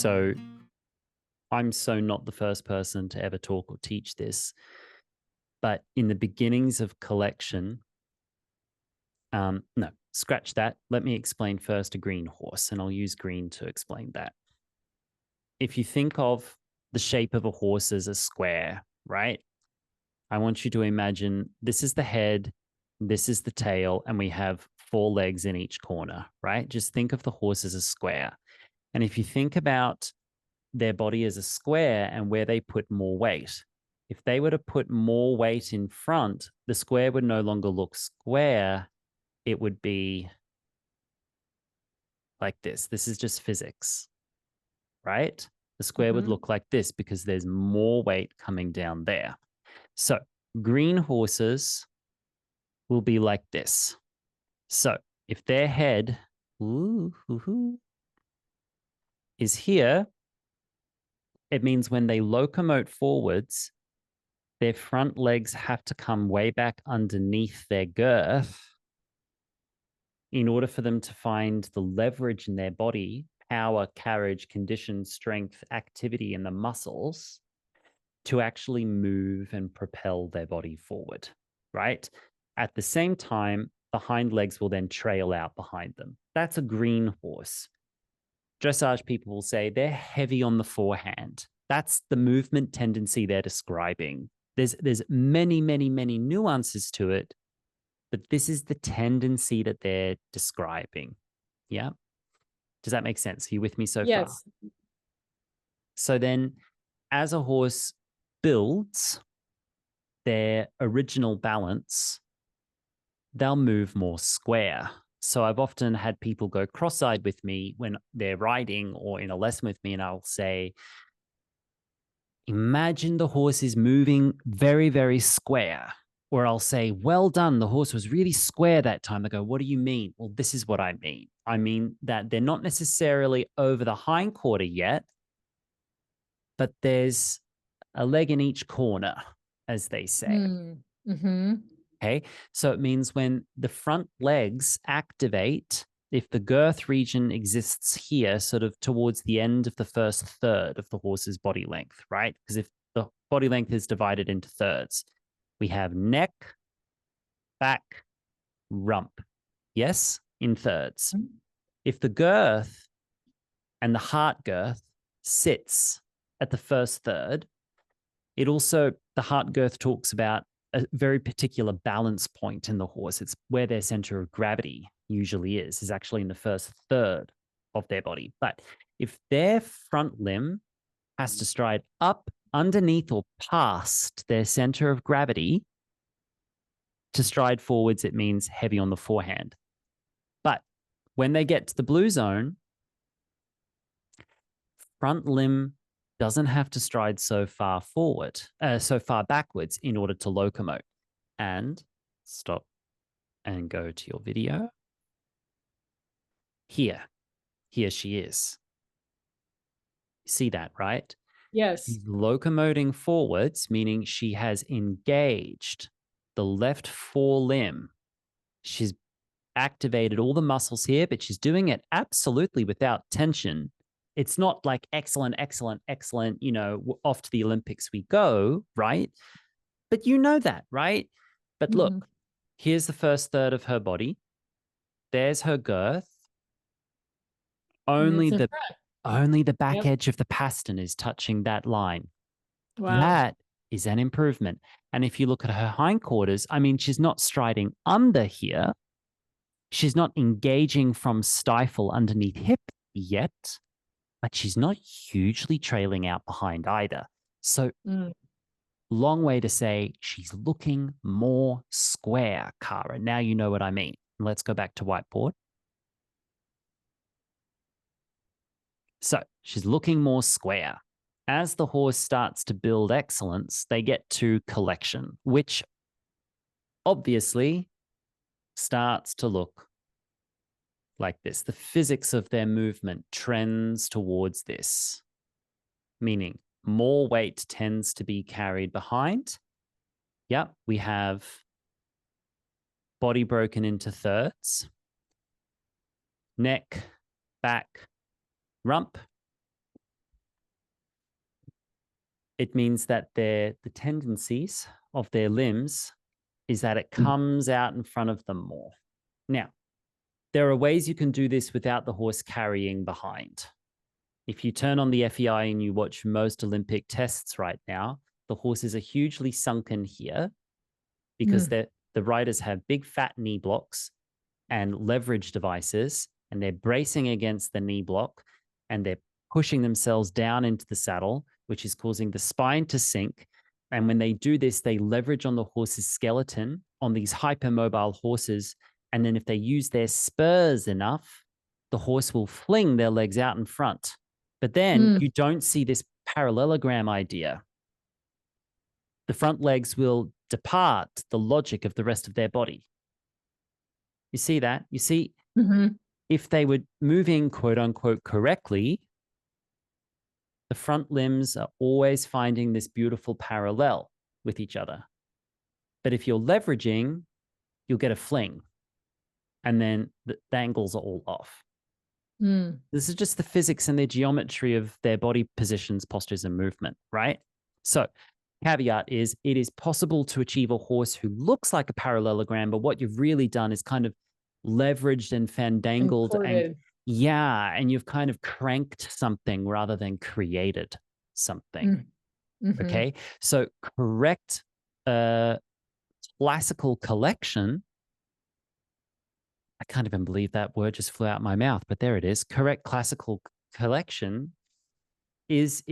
So I'm so not the first person to ever talk or teach this, but in the beginnings of collection, no, scratch that. Let me explain first a green horse, and I'll use green to explain that. If you think of the shape of a horse as a square, right? I want you to imagine this is the head, this is the tail, and we have 4 legs in each corner, right? Just think of the horse as a square. And if you think about their body as a square and where they put more weight, if they were to put more weight in front, the square would no longer look square. It would be like this. This is just physics, right? The square would look like this because there's more weight coming down there. So green horses will be like this. So if their head is here, it means when they locomote forwards, their front legs have to come way back underneath their girth in order for them to find the leverage in their body, power, carriage, condition, strength, activity in the muscles to actually move and propel their body forward, right? At the same time, the hind legs will then trail out behind them. That's a green horse. Dressage people will say they're heavy on the forehand. That's the movement tendency they're describing. There's many, many, many nuances to it, but this is the tendency that they're describing. Yeah. Does that make sense? Are you with me so far? Yes. So then as a horse builds their original balance, they'll move more square. So I've often had people go cross-eyed with me when they're riding or in a lesson with me, and I'll say, imagine the horse is moving very, very square. Or I'll say, well done, the horse was really square that time. They go, what do you mean? Well, this is what I mean. I mean that they're not necessarily over the hindquarter yet, but there's a leg in each corner, as they say. Okay, so it means when the front legs activate, if the girth region exists here, sort of towards the end of the first third of the horse's body length, right? Because if the body length is divided into thirds, we have neck, back, rump. Yes, in thirds. If the girth and the heart girth sits at the first third, it also, the heart girth talks about a very particular balance point in the horse. It's where their center of gravity usually is actually in the first third of their body. But if their front limb has to stride up, underneath, or past their center of gravity to stride forwards, it means heavy on the forehand. But when they get to the blue zone, front limb doesn't have to stride so far forward, so far backwards in order to locomote. And stop and go to your video. Here she is. See that, right? Yes. She's locomoting forwards, meaning she has engaged the left forelimb. She's activated all the muscles here, but she's doing it absolutely without tension. It's not like excellent, excellent, excellent, you know, off to the Olympics we go, right? But you know that, right? But look, here's the first third of her body. There's her girth. Only the back edge of the pastern is touching that line. Wow. That is an improvement. And if you look at her hindquarters, I mean, she's not striding under here. She's not engaging from stifle underneath hip yet, but she's not hugely trailing out behind either. So long way to say she's looking more square, Cara. Now you know what I mean. Let's go back to whiteboard. So she's looking more square. As the horse starts to build excellence, they get to collection, which obviously starts to look like this. The physics of their movement trends towards this, meaning more weight tends to be carried behind. Yep, we have body broken into thirds, neck, back, rump, It means that the tendencies of their limbs is that it comes out in front of them more. Now, there are ways you can do this without the horse carrying behind. If you turn on the FEI and you watch most Olympic tests right now, the horses are hugely sunken here because the riders have big fat knee blocks and leverage devices, and they're bracing against the knee block and they're pushing themselves down into the saddle, which is causing the spine to sink. And when they do this, they leverage on the horse's skeleton on these hypermobile horses. And then if they use their spurs enough, the horse will fling their legs out in front. But then you don't see this parallelogram idea. The front legs will depart the logic of the rest of their body. You see that? You see, if they were moving, quote unquote, correctly, the front limbs are always finding this beautiful parallel with each other. But if you're leveraging, you'll get a fling. And then the angles are all off. This is just the physics and the geometry of their body positions, postures, and movement, right? So, caveat is it is possible to achieve a horse who looks like a parallelogram, but what you've really done is kind of leveraged and fandangled and and you've kind of cranked something rather than created something. Okay, so correct classical collection, I can't even believe that word just flew out my mouth, but there it is. Correct classical collection is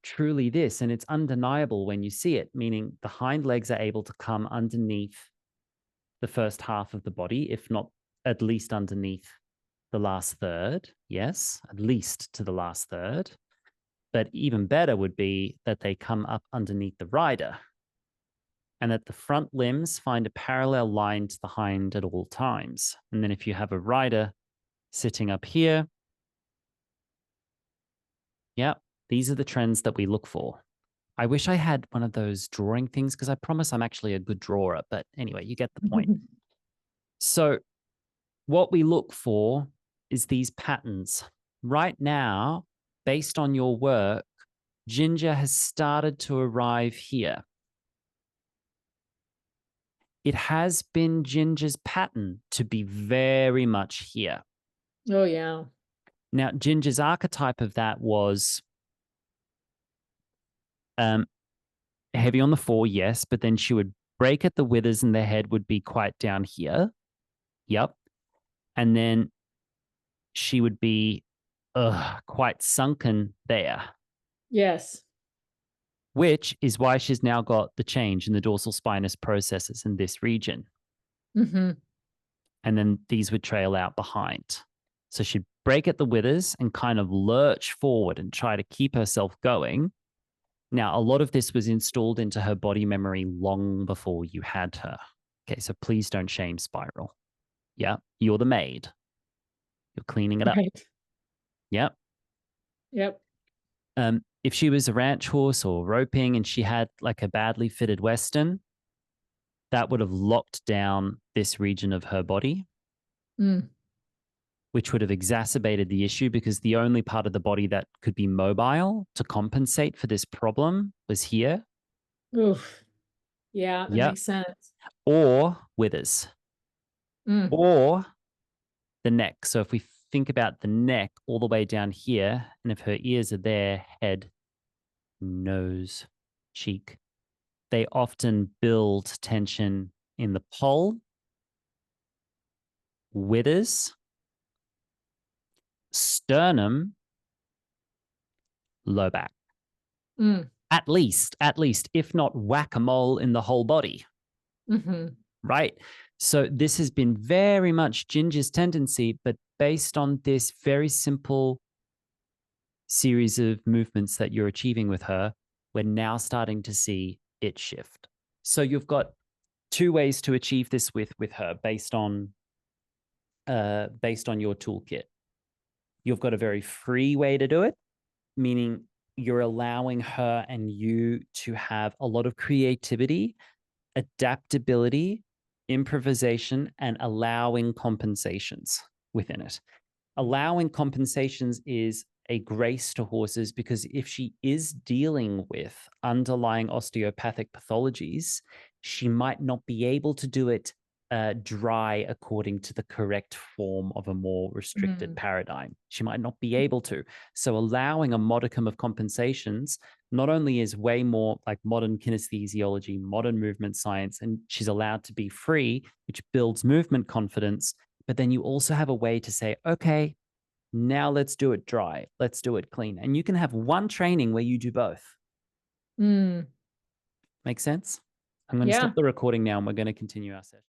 truly this, and it's undeniable when you see it, meaning the hind legs are able to come underneath the first half of the body, if not at least underneath the last third. Yes, at least to the last third. But even better would be that they come up underneath the rider and that the front limbs find a parallel line to the hind at all times. And then if you have a rider sitting up here, yeah, these are the trends that we look for. I wish I had one of those drawing things because I promise I'm actually a good drawer. But anyway, you get the point. So what we look for is these patterns. Right now, based on your work, Ginger has started to arrive here. It has been Ginger's pattern to be very much here. Oh, yeah. Now, Ginger's archetype of that was heavy on the fore, yes, but then she would break at the withers and the head would be quite down here. Yep. And then she would be quite sunken there. Yes. Which is why she's now got the change in the dorsal spinous processes in this region. And then these would trail out behind. So she'd break at the withers and kind of lurch forward and try to keep herself going. Now, a lot of this was installed into her body memory long before you had her. Okay, so please don't shame Spiral. Yeah, you're the maid. You're cleaning it up. Right. Yep. Yep. If she was a ranch horse or roping and she had like a badly fitted Western, that would have locked down this region of her body, which would have exacerbated the issue because the only part of the body that could be mobile to compensate for this problem was here. Oof. Yeah, that Yep. makes sense. Or withers. Or the neck. So if we think about the neck all the way down here, and if her ears are there, head, nose, cheek, they often build tension in the poll, withers, sternum, low back. At least, if not whack-a-mole in the whole body. Right? So this has been very much Ginger's tendency, but based on this very simple series of movements that you're achieving with her, we're now starting to see it shift. So you've got two ways to achieve this with her based on your toolkit. You've got a very free way to do it, meaning you're allowing her and you to have a lot of creativity, adaptability, improvisation, and allowing compensations within it. Allowing compensations is a grace to horses, because if she is dealing with underlying osteopathic pathologies, she might not be able to do it dry according to the correct form of a more restricted Mm. paradigm. She might not be able to. So allowing a modicum of compensations not only is way more like modern kinesthesiology, modern movement science, and she's allowed to be free, which builds movement confidence. But then you also have a way to say, okay, now let's do it dry. Let's do it clean. And you can have one training where you do both. Mm. Make sense? I'm going to stop Yeah. the recording now and we're going to continue our session.